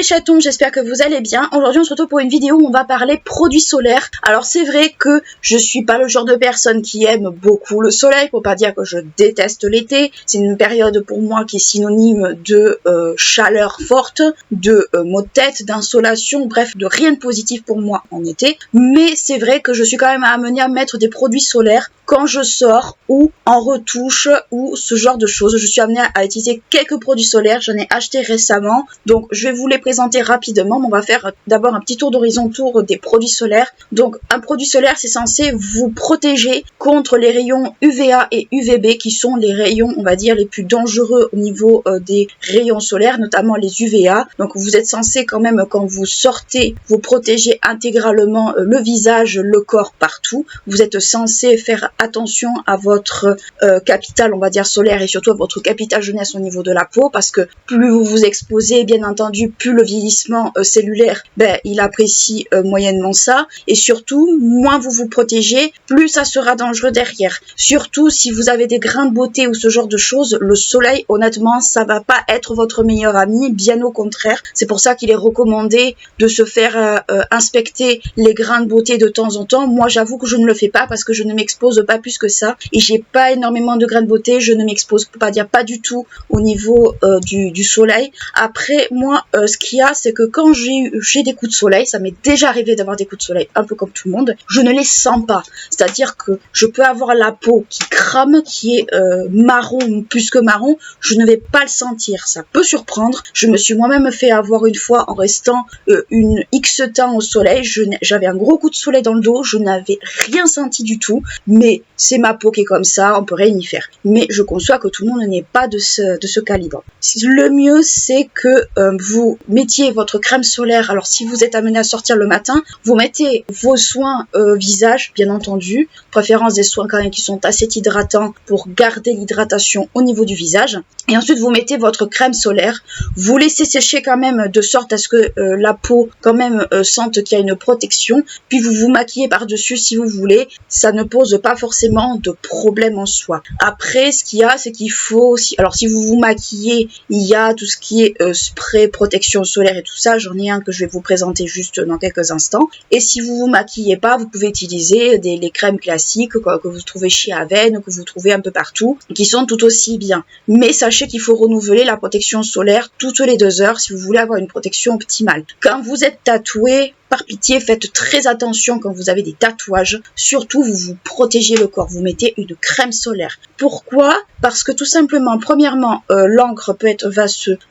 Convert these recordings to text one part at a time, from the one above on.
les chatons, j'espère que vous allez bien. Aujourd'hui on se retrouve pour une vidéo où on va parler produits solaires. Alors c'est vrai que je suis pas le genre de personne qui aime beaucoup le soleil, pour pas dire que je déteste l'été. C'est une période pour moi qui est synonyme de chaleur forte, de maux de tête, d'insolation, bref de rien de positif pour moi en été. Mais c'est vrai que je suis quand même amenée à mettre des produits solaires quand je sors ou en retouche ou ce genre de choses. Je suis amenée à utiliser quelques produits solaires, j'en ai acheté récemment, donc je vais vous les présenter rapidement. On va faire d'abord un petit tour d'horizon autour des produits solaires. Donc un produit solaire, c'est censé vous protéger contre les rayons UVA et UVB qui sont les rayons, on va dire, les plus dangereux au niveau des rayons solaires, notamment les UVA. Donc vous êtes censé quand même, quand vous sortez, vous protéger intégralement le visage, le corps, partout. Vous êtes censé faire attention à votre capital, on va dire, solaire et surtout à votre capital jeunesse au niveau de la peau, parce que plus vous vous exposez, bien entendu, plus le vieillissement cellulaire, il apprécie moyennement ça, et surtout, moins vous vous protégez, plus ça sera dangereux derrière. Surtout si vous avez des grains de beauté ou ce genre de choses, le soleil, honnêtement, ça va pas être votre meilleur ami, bien au contraire. C'est pour ça qu'il est recommandé de se faire inspecter les grains de beauté de temps en temps. Moi, j'avoue que je ne le fais pas parce que je ne m'expose pas plus que ça, et j'ai pas énormément de grains de beauté, je ne m'expose pas du tout au niveau du soleil. Après, moi, ce qu'il y a, c'est que quand j'ai des coups de soleil, ça m'est déjà arrivé d'avoir des coups de soleil, un peu comme tout le monde, je ne les sens pas. C'est-à-dire que je peux avoir la peau qui crame, qui est marron, plus que marron, je ne vais pas le sentir. Ça peut surprendre. Je me suis moi-même fait avoir une fois en restant une X temps au soleil. J'avais un gros coup de soleil dans le dos, je n'avais rien senti du tout, mais c'est ma peau qui est comme ça, on peut rien y faire. Mais je conçois que tout le monde n'est pas de ce calibre. Le mieux, c'est que vous mettiez votre crème solaire. Alors si vous êtes amené à sortir le matin, vous mettez vos soins visage, bien entendu, préférence des soins quand même qui sont assez hydratants pour garder l'hydratation au niveau du visage. Et ensuite vous mettez votre crème solaire, vous laissez sécher quand même de sorte à ce que la peau quand même sente qu'il y a une protection, puis vous vous maquillez par-dessus si vous voulez. Ça ne pose pas forcément de problème en soi. Après, ce qu'il y a, c'est qu'il faut aussi, alors si vous vous maquillez, il y a tout ce qui est spray, protection solaire et tout ça. J'en ai un que je vais vous présenter juste dans quelques instants. Et si vous vous maquillez pas, vous pouvez utiliser les crèmes classiques que vous trouvez chez Avène, que vous trouvez un peu partout, qui sont tout aussi bien. Mais sachez qu'il faut renouveler la protection solaire toutes les 2 heures si vous voulez avoir une protection optimale. Quand vous êtes tatoué, par pitié, faites très attention quand vous avez des tatouages. Surtout, vous vous protégez le corps. Vous mettez une crème solaire. Pourquoi ? Parce que tout simplement, premièrement, l'encre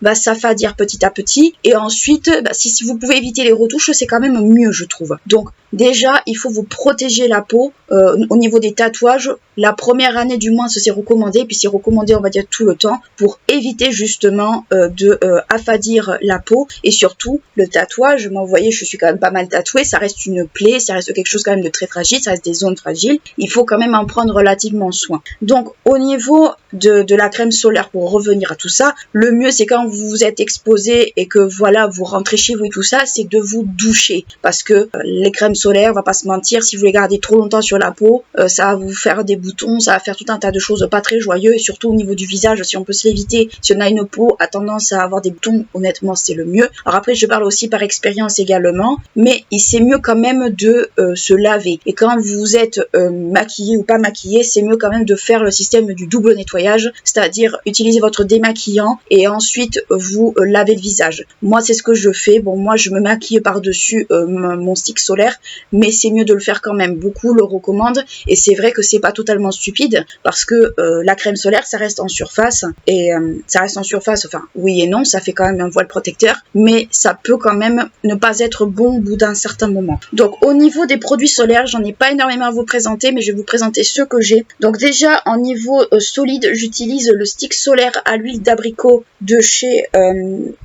va s'affadir petit à petit. Et ensuite, si vous pouvez éviter les retouches, c'est quand même mieux, je trouve. Donc, déjà, il faut vous protéger la peau. Au niveau des tatouages, la première année du moins, c'est recommandé. Puis c'est recommandé, on va dire, tout le temps pour éviter justement de affadir la peau. Et surtout, le tatouage, moi, vous voyez, je suis quand même pas mal tatouée, ça reste une plaie, ça reste quelque chose quand même de très fragile, ça reste des zones fragiles, il faut quand même en prendre relativement soin. Donc au niveau de la crème solaire, pour revenir à tout ça, le mieux c'est quand vous vous êtes exposé et que voilà, vous rentrez chez vous et tout ça, c'est de vous doucher, parce que les crèmes solaires, on va pas se mentir, si vous les gardez trop longtemps sur la peau, ça va vous faire des boutons, ça va faire tout un tas de choses pas très joyeux, et surtout au niveau du visage, si on peut se l'éviter, si on a une peau à tendance à avoir des boutons, honnêtement c'est le mieux. Alors après je parle aussi par expérience également, mais c'est mieux quand même de se laver. Et quand vous êtes maquillé ou pas maquillé, c'est mieux quand même de faire le système du double nettoyage, c'est-à-dire utiliser votre démaquillant et ensuite vous lavez le visage. Moi, c'est ce que je fais. Bon, moi, je me maquille par-dessus mon stick solaire, mais c'est mieux de le faire quand même. Beaucoup le recommandent et c'est vrai que c'est pas totalement stupide parce que la crème solaire, ça reste en surface et ça reste en surface, enfin, oui et non, ça fait quand même un voile protecteur, mais ça peut quand même ne pas être bon au bout d'un certain moment. Donc au niveau des produits solaires, j'en ai pas énormément à vous présenter, mais je vais vous présenter ceux que j'ai. Donc déjà en niveau solide, j'utilise le stick solaire à l'huile d'abricot de chez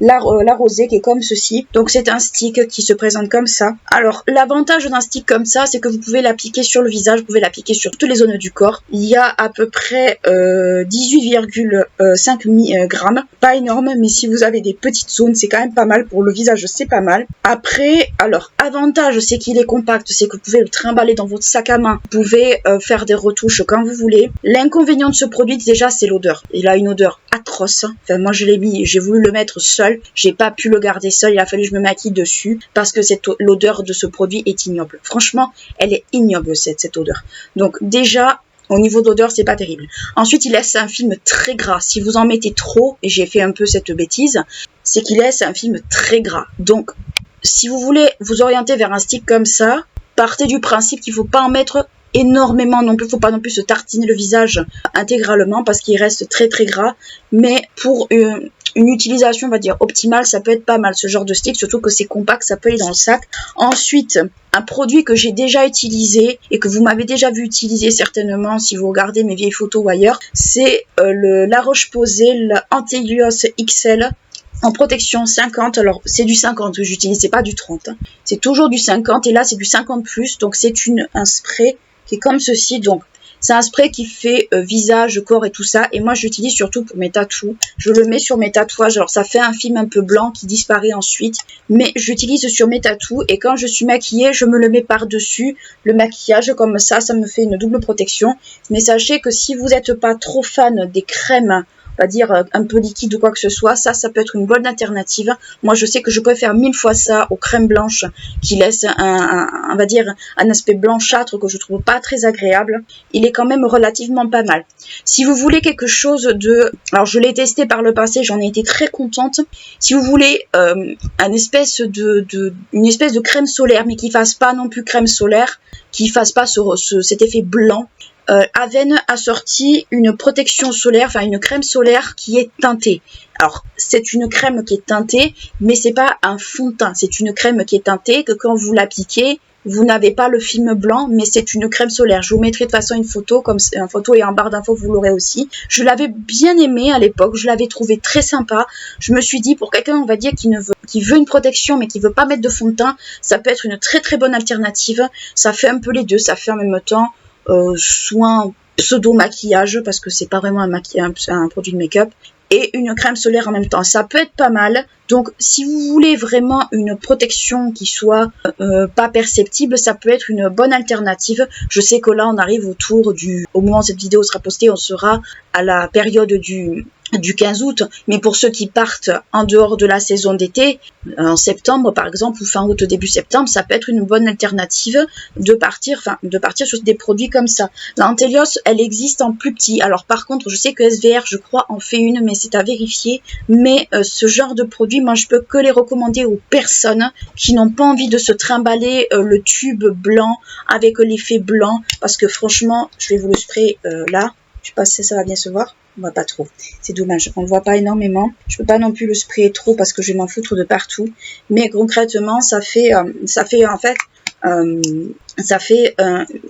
La Rosée, qui est comme ceci. Donc c'est un stick qui se présente comme ça. Alors l'avantage d'un stick comme ça, c'est que vous pouvez l'appliquer sur le visage, vous pouvez l'appliquer sur toutes les zones du corps. Il y a à peu près 18,5 grammes, pas énorme, mais si vous avez des petites zones, c'est quand même pas mal. Pour le visage, c'est pas mal. Après, alors avantage, c'est qu'il est compact, c'est que vous pouvez le trimballer dans votre sac à main, vous pouvez faire des retouches quand vous voulez. L'inconvénient de ce produit, déjà, c'est l'odeur. Il a une odeur atroce. Enfin, moi je l'ai mis, j'ai voulu le mettre seul, j'ai pas pu le garder seul, il a fallu que je me maquille dessus parce que l'odeur de ce produit est ignoble. Franchement, elle est ignoble cette odeur. Donc déjà, au niveau d'odeur, c'est pas terrible. Ensuite, il laisse un film très gras. Si vous en mettez trop, et j'ai fait un peu cette bêtise, c'est qu'il laisse un film très gras. Donc, si vous voulez vous orienter vers un stick comme ça, partez du principe qu'il faut pas en mettre énormément non plus. Faut pas non plus se tartiner le visage intégralement parce qu'il reste très très gras. Mais pour une utilisation, on va dire, optimale, ça peut être pas mal ce genre de stick, surtout que c'est compact, ça peut aller dans le sac. Ensuite, un produit que j'ai déjà utilisé et que vous m'avez déjà vu utiliser certainement si vous regardez mes vieilles photos ou ailleurs, c'est La Roche-Posay, l'Antelios XL en protection 50. Alors c'est du 50 que j'utilise, c'est pas du 30. Hein. C'est toujours du 50 et là c'est du 50+, donc c'est un spray qui est comme ceci. Donc c'est un spray qui fait visage, corps et tout ça. Et moi, j'utilise surtout pour mes tatous. Je le mets sur mes tatouages. Alors, ça fait un film un peu blanc qui disparaît ensuite. Mais j'utilise sur mes tatous. Et quand je suis maquillée, je me le mets par-dessus le maquillage. Comme ça me fait une double protection. Mais sachez que si vous n'êtes pas trop fan des crèmes, on va dire un peu liquide ou quoi que ce soit, ça peut être une bonne alternative. Moi, je sais que je préfère 1000 fois ça aux crèmes blanches qui laissent on va dire, un aspect blanchâtre que je trouve pas très agréable. Il est quand même relativement pas mal. Si vous voulez quelque chose alors je l'ai testé par le passé, j'en ai été très contente. Si vous voulez une espèce de crème solaire, mais qui fasse pas non plus crème solaire, qui fasse pas cet effet blanc, Avène a sorti une protection solaire, enfin une crème solaire qui est teintée. Alors, c'est une crème qui est teintée, mais c'est pas un fond de teint. C'est une crème qui est teintée que quand vous l'appliquez, vous n'avez pas le film blanc, mais c'est une crème solaire. Je vous mettrai de toute façon une photo, comme une photo et en barre d'infos, vous l'aurez aussi. Je l'avais bien aimée à l'époque, je l'avais trouvée très sympa. Je me suis dit, pour quelqu'un, on va dire, qui veut une protection, mais qui veut pas mettre de fond de teint, ça peut être une très très bonne alternative. Ça fait un peu les deux, ça fait en même temps soin pseudo maquillage parce que c'est pas vraiment un produit de make-up et une crème solaire en même temps, ça peut être pas mal. Donc si vous voulez vraiment une protection qui soit pas perceptible, ça peut être une bonne alternative. Je sais que là on arrive au moment où cette vidéo sera postée, on sera à la période du 15 août, mais pour ceux qui partent en dehors de la saison d'été, en septembre par exemple, ou fin août, début septembre, ça peut être une bonne alternative de partir sur des produits comme ça. L'Antelios, elle existe en plus petit. Alors par contre, je sais que SVR, je crois, en fait une, mais c'est à vérifier. Mais ce genre de produit, moi je peux que les recommander aux personnes qui n'ont pas envie de se trimballer le tube blanc avec l'effet blanc, parce que franchement, je vais vous le sprayer là. Je sais pas si ça va bien se voir. On voit pas trop. C'est dommage. On le voit pas énormément. Je peux pas non plus le sprayer trop parce que je vais m'en foutre de partout. Mais concrètement, ça fait une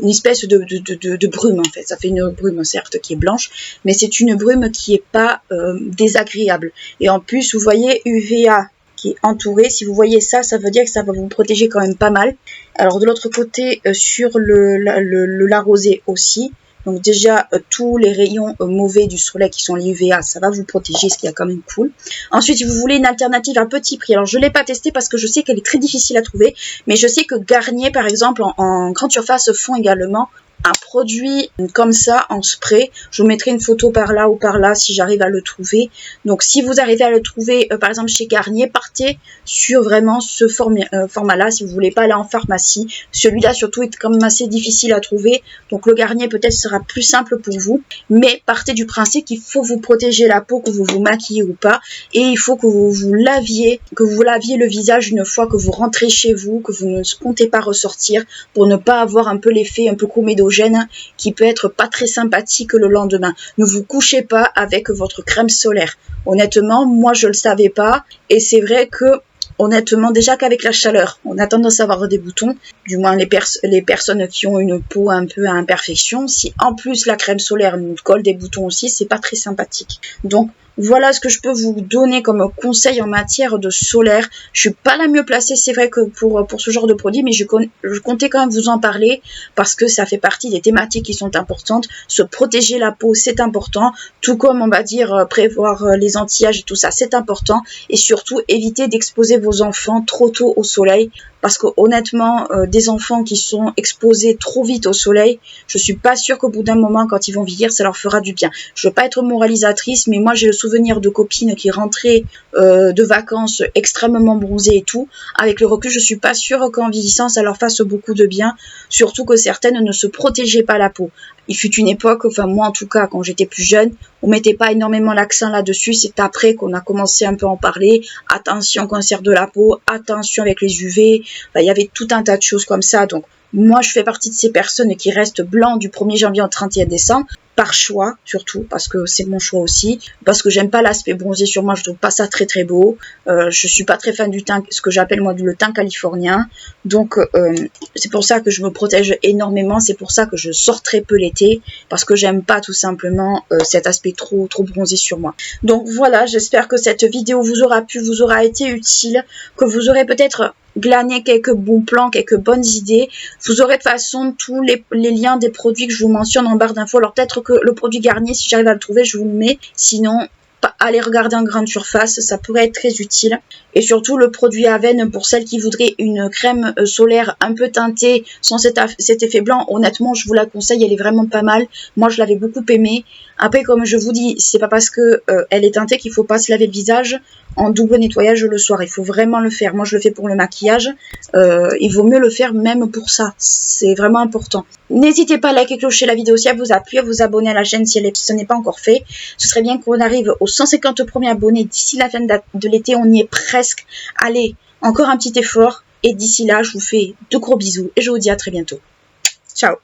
espèce de brume en fait. Ça fait une brume certes qui est blanche, mais c'est une brume qui est pas désagréable. Et en plus, vous voyez UVA qui est entouré. Si vous voyez ça, ça veut dire que ça va vous protéger quand même pas mal. Alors de l'autre côté, sur la rosée aussi. Donc déjà, tous les rayons mauvais du soleil qui sont les UVA, ça va vous protéger, ce qui est quand même cool. Ensuite, si vous voulez une alternative à petit prix, alors je ne l'ai pas testée parce que je sais qu'elle est très difficile à trouver, mais je sais que Garnier, par exemple, en grande surface, font également un produit comme ça en spray. Je vous mettrai une photo par là ou par là si j'arrive à le trouver. Donc si vous arrivez à le trouver par exemple chez Garnier, partez sur vraiment ce format là si vous voulez pas aller en pharmacie. Celui-là surtout est quand même assez difficile à trouver, donc le Garnier peut-être sera plus simple pour vous, mais partez du principe qu'il faut vous protéger la peau, que vous vous maquillez ou pas, et il faut que vous laviez le visage une fois que vous rentrez chez vous, que vous ne comptez pas ressortir, pour ne pas avoir un peu l'effet un peu comédogène qui peut être pas très sympathique le lendemain. Ne vous couchez pas avec votre crème solaire. Honnêtement, moi je le savais pas, et c'est vrai que honnêtement, déjà qu'avec la chaleur, on a tendance à avoir des boutons, du moins les personnes qui ont une peau un peu à imperfection. Si en plus la crème solaire nous colle des boutons aussi, c'est pas très sympathique. Donc voilà ce que je peux vous donner comme conseil en matière de solaire. Je suis pas la mieux placée, c'est vrai que pour ce genre de produit, mais je comptais quand même vous en parler parce que ça fait partie des thématiques qui sont importantes. Se protéger la peau, c'est important. Tout comme, on va dire, prévoir les anti-âges et tout ça, c'est important. Et surtout, éviter d'exposer vos enfants trop tôt au soleil parce que honnêtement, des enfants qui sont exposés trop vite au soleil, je suis pas sûre qu'au bout d'un moment, quand ils vont vieillir, ça leur fera du bien. Je veux pas être moralisatrice, mais moi j'ai le souvenir de copines qui rentraient de vacances extrêmement bronzées et tout. Avec le recul, je suis pas sûre qu'en vieillissant, ça leur fasse beaucoup de bien, surtout que certaines ne se protégeaient pas la peau. Il fut une époque, enfin moi en tout cas, quand j'étais plus jeune, on mettait pas énormément l'accent là-dessus. C'est après qu'on a commencé un peu à en parler. Attention cancer de la peau, attention avec les UV. Enfin, il y avait tout un tas de choses comme ça. Donc moi, je fais partie de ces personnes qui restent blancs du 1er janvier au 31 décembre. Par choix, surtout, parce que c'est mon choix aussi, parce que j'aime pas l'aspect bronzé sur moi, je trouve pas ça très très beau, je suis pas très fan du teint, ce que j'appelle moi le teint californien, donc c'est pour ça que je me protège énormément, c'est pour ça que je sors très peu l'été, parce que j'aime pas tout simplement cet aspect trop bronzé sur moi. Donc voilà, j'espère que cette vidéo vous aura été utile, que vous aurez peut-être glaner quelques bons plans, quelques bonnes idées. Vous aurez de toute façon tous les liens des produits que je vous mentionne en barre d'infos. Alors peut-être que le produit Garnier, si j'arrive à le trouver, je vous le mets. Sinon, allez regarder en grande surface, ça pourrait être très utile. Et surtout le produit Aven pour celles qui voudraient une crème solaire un peu teintée sans cet effet blanc. Honnêtement, je vous la conseille, elle est vraiment pas mal. Moi, je l'avais beaucoup aimée. Après, comme je vous dis, c'est pas parce que elle est teintée qu'il faut pas se laver le visage en double nettoyage le soir. Il faut vraiment le faire. Moi, je le fais pour le maquillage. Il vaut mieux le faire même pour ça. C'est vraiment important. N'hésitez pas à liker, clocher la vidéo si elle vous a plu, à vous abonner à la chaîne si ce n'est pas encore fait. Ce serait bien qu'on arrive aux 150 premiers abonnés d'ici la fin de l'été. On y est presque. Allez, encore un petit effort. Et d'ici là, je vous fais de gros bisous et je vous dis à très bientôt. Ciao.